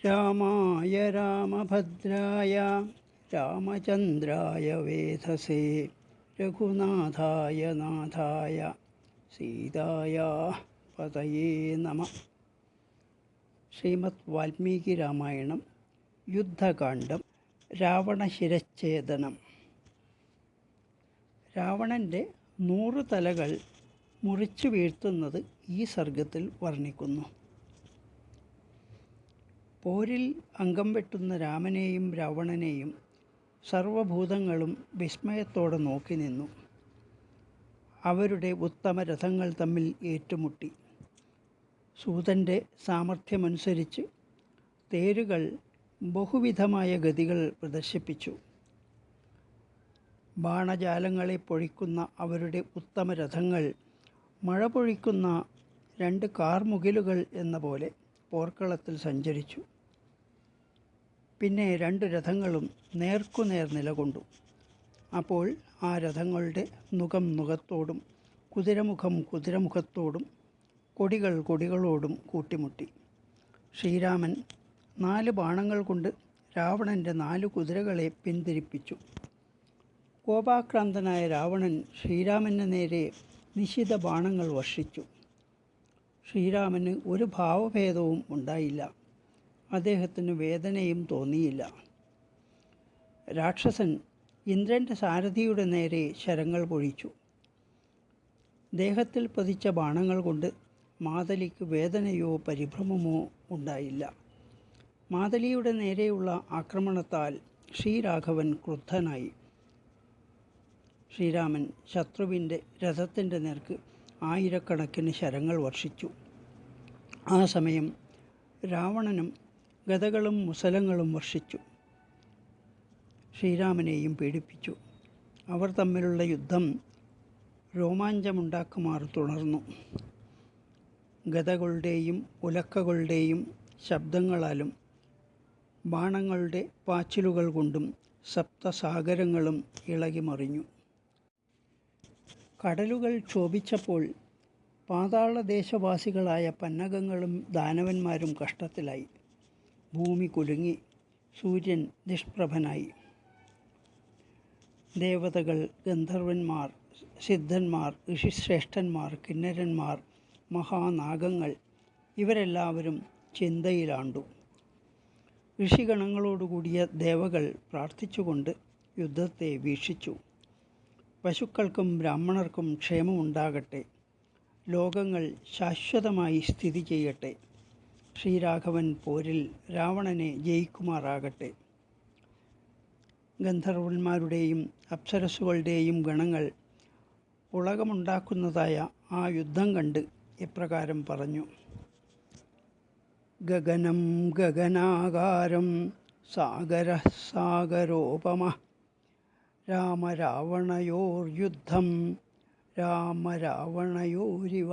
രാമായ രാമഭദ്രായ രാമചന്ദ്രായ വേധസേ രഘുനാഥായ നാഥായ സീതായ പതയേ നമഃ. ശ്രീമദ് വാൽമീകി രാമായണം യുദ്ധകാണ്ഡം. രാവണശിരച്ഛേദനം. രാവണൻ്റെ 100 തലകൾ മുറിച്ചു വീഴ്ത്തുന്നത് ഈ സർഗത്തിൽ വർണ്ണിക്കുന്നു. പോരിൽ അംഗം വെട്ടുന്ന രാമനെയും രാവണനെയും സർവഭൂതങ്ങളും വിസ്മയത്തോടെ നോക്കി നിന്നു. അവരുടെ ഉത്തമ രഥങ്ങൾ തമ്മിൽ ഏറ്റുമുട്ടി. സൂതൻ്റെ സാമർഥ്യമനുസരിച്ച് തേരുകൾ ബഹുവിധമായ ഗതികൾ പ്രദർശിപ്പിച്ചു. ബാണജാലങ്ങളെ പൊഴിക്കുന്ന അവരുടെ ഉത്തമ രഥങ്ങൾ മഴ പൊഴിക്കുന്ന 2 കാർമുകിലുകൾ എന്ന പോലെ പോർക്കളത്തിൽ സഞ്ചരിച്ചു. പിന്നെ 2 രഥങ്ങളും നേർക്കുനേർ നിലകൊണ്ടു. അപ്പോൾ ആ രഥങ്ങളുടെ മുഖം മുഖത്തോടും കുതിരമുഖം കുതിരമുഖത്തോടും കൊടികൾ കൊടികളോടും കൂട്ടിമുട്ടി. ശ്രീരാമൻ 4 ബാണങ്ങൾ കൊണ്ട് രാവണൻ്റെ 4 കുതിരകളെ പിന്തിരിപ്പിച്ചു. കോപാക്രാന്തനായ രാവണൻ ശ്രീരാമന് നേരെ നിശിത ബാണങ്ങൾ വർഷിച്ചു. ശ്രീരാമന് ഒരു ഭാവഭേദവും ഉണ്ടായില്ല. അദ്ദേഹത്തിന് വേദനയും തോന്നിയില്ല. രാക്ഷസൻ ഇന്ദ്രൻ്റെ സാരഥിയുടെ നേരെ ശരങ്ങൾ പൊഴിച്ചു. ദേഹത്തിൽ പതിച്ച ബാണങ്ങൾ കൊണ്ട് മാതലിക്ക് വേദനയോ പരിഭ്രമമോ ഉണ്ടായില്ല. മാതലിയുടെ നേരെയുള്ള ആക്രമണത്താൽ ശ്രീരാഘവൻ ക്രുദ്ധനായി. ശ്രീരാമൻ ശത്രുവിൻ്റെ രഥത്തിൻ്റെ നേർക്ക് ആയിരക്കണക്കിന് ശരങ്ങൾ വർഷിച്ചു. ആ സമയം രാവണനും ഗദകളും മുസലങ്ങളും വർഷിച്ചു. ശ്രീരാമനെയും പീഡിപ്പിച്ചു. അവർ തമ്മിലുള്ള യുദ്ധം രോമാഞ്ചമുണ്ടാക്കുമാർ തുടർന്നു. ഗദകളുടെയും ഉലക്കകളുടെയും ശബ്ദങ്ങളാലും ബാണങ്ങളുടെ പാച്ചിലുകൾ കൊണ്ടും സപ്തസാഗരങ്ങളും ഇളകിമറിഞ്ഞു. കടലുകൾ ക്ഷോഭിച്ചപ്പോൾ പാതാളദേശവാസികളായ പന്നഗങ്ങളും ദാനവന്മാരും കഷ്ടത്തിലായി. ഭൂമി കുലുങ്ങി. സൂര്യൻ നിഷ്പ്രഭനായി. ദേവതകൾ, ഗന്ധർവന്മാർ, സിദ്ധന്മാർ, ഋഷിശ്രേഷ്ഠന്മാർ, കിന്നരന്മാർ, മഹാനാഗങ്ങൾ ഇവരെല്ലാവരും ചിന്തയിലാണ്ടു. ഋഷിഗണങ്ങളോടുകൂടിയ ദേവകൾ പ്രാർത്ഥിച്ചുകൊണ്ട് യുദ്ധത്തെ വീക്ഷിച്ചു. പശുക്കൾക്കും ബ്രാഹ്മണർക്കും ക്ഷേമമുണ്ടാകട്ടെ. ലോകങ്ങൾ ശാശ്വതമായി സ്ഥിതി ചെയ്യട്ടെ. ശ്രീരാഘവൻ പോരിൽ രാവണനെ ജയിക്കുമാറാകട്ടെ. ഗന്ധർവന്മാരുടെയും അപ്സരസ്സുകളുടെയും ഗണങ്ങൾ പുളകമുണ്ടാക്കുന്നതായ ആ യുദ്ധം കണ്ട് ഇപ്രകാരം പറഞ്ഞു: ഗഗനം ഗഗനാകാരം സാഗര സാഗരോപമ രാമരാവണയോർയുദ്ധം രാമരാവണയോരിവ.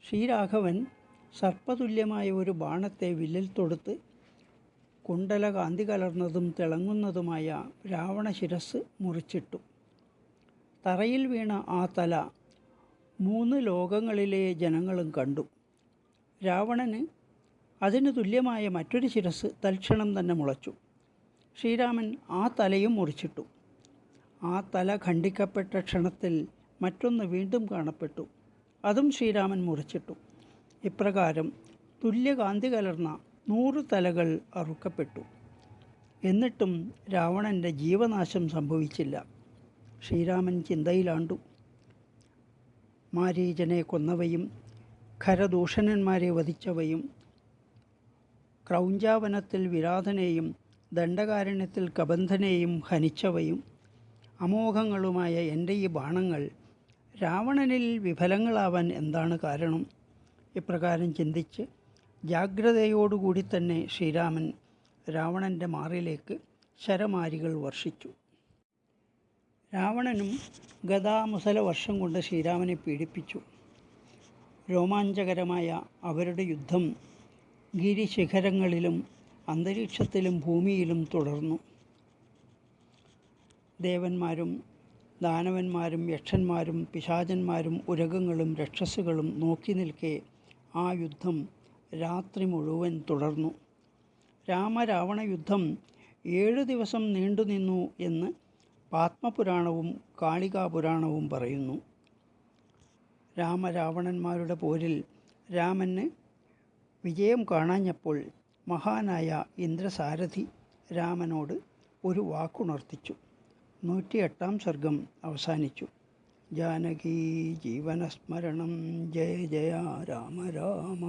ശ്രീരാഘവൻ സർപ്പതുല്യമായ ഒരു ബാണത്തെ വില്ലിൽ തൊടുത്ത് കുണ്ടല കാന്തി കലർന്നതും തിളങ്ങുന്നതുമായ രാവണശിരസ് മുറിച്ചിട്ടു. തറയിൽ വീണ ആ തല 3 ലോകങ്ങളിലെ ജനങ്ങളും കണ്ടു. രാവണന് അതിന് തുല്യമായ മറ്റൊരു ശിരസ് തൽക്ഷണം തന്നെ മുളച്ചു. ശ്രീരാമൻ ആ തലയും മുറിച്ചിട്ടു. ആ തല ഖണ്ഡിക്കപ്പെട്ട ക്ഷണത്തിൽ മറ്റൊന്ന് വീണ്ടും കാണപ്പെട്ടു. അതും ശ്രീരാമൻ മുറിച്ചിട്ടു. ഇപ്രകാരം തുല്യകാന്തി കലർന്ന 100 തലകൾ അറുക്കപ്പെട്ടു. എന്നിട്ടും രാവണൻ്റെ ജീവനാശം സംഭവിച്ചില്ല. ശ്രീരാമൻ ചിന്തയിലാണ്ടു. മാരീചനെ കൊന്നവയും ഖരദൂഷണന്മാരെ വധിച്ചവയും ക്രൗഞ്ചാവനത്തിൽ വിരാധനെയും ദണ്ഡകാരണ്യത്തിൽ കബന്ധനെയും ഹനിച്ചവയും അമോഘങ്ങളുമായ എൻ്റെ ഈ ബാണങ്ങൾ രാവണനിൽ വിഫലങ്ങളാവാൻ എന്താണ് കാരണം? ഇപ്രകാരം ചിന്തിച്ച് ജാഗ്രതയോടുകൂടി തന്നെ ശ്രീരാമൻ രാവണൻ്റെ മാറിലേക്ക് ശരമാരികൾ വർഷിച്ചു. രാവണനും ഗദാമുസല വർഷം കൊണ്ട് ശ്രീരാമനെ പീഡിപ്പിച്ചു. രോമാഞ്ചകരമായ അവരുടെ യുദ്ധം ഗിരിശിഖരങ്ങളിലും അന്തരീക്ഷത്തിലും ഭൂമിയിലും തുടർന്നു. ദേവന്മാരും ദാനവന്മാരും യക്ഷന്മാരും പിശാചന്മാരും ഉരകങ്ങളും രക്ഷസുകളും നോക്കി നിൽക്കെ ആ യുദ്ധം രാത്രി മുഴുവൻ തുടർന്നു. രാമരാവണ യുദ്ധം 7 ദിവസം നീണ്ടുനിന്നു എന്ന് പാത്മപുരാണവും കാളികാപുരാണവും പറയുന്നു. രാമരാവണന്മാരുടെ പോരിൽ രാമന് വിജയം കാണാഞ്ഞപ്പോൾ മഹാനായ ഇന്ദ്രസാരഥി രാമനോട് ഒരു വാക്കുണർത്തിച്ചു. 108 സർഗം അവസാനിച്ചു. ജാനകീ ജീവനസ്മരണം ജയ ജയ രാമ രാമ.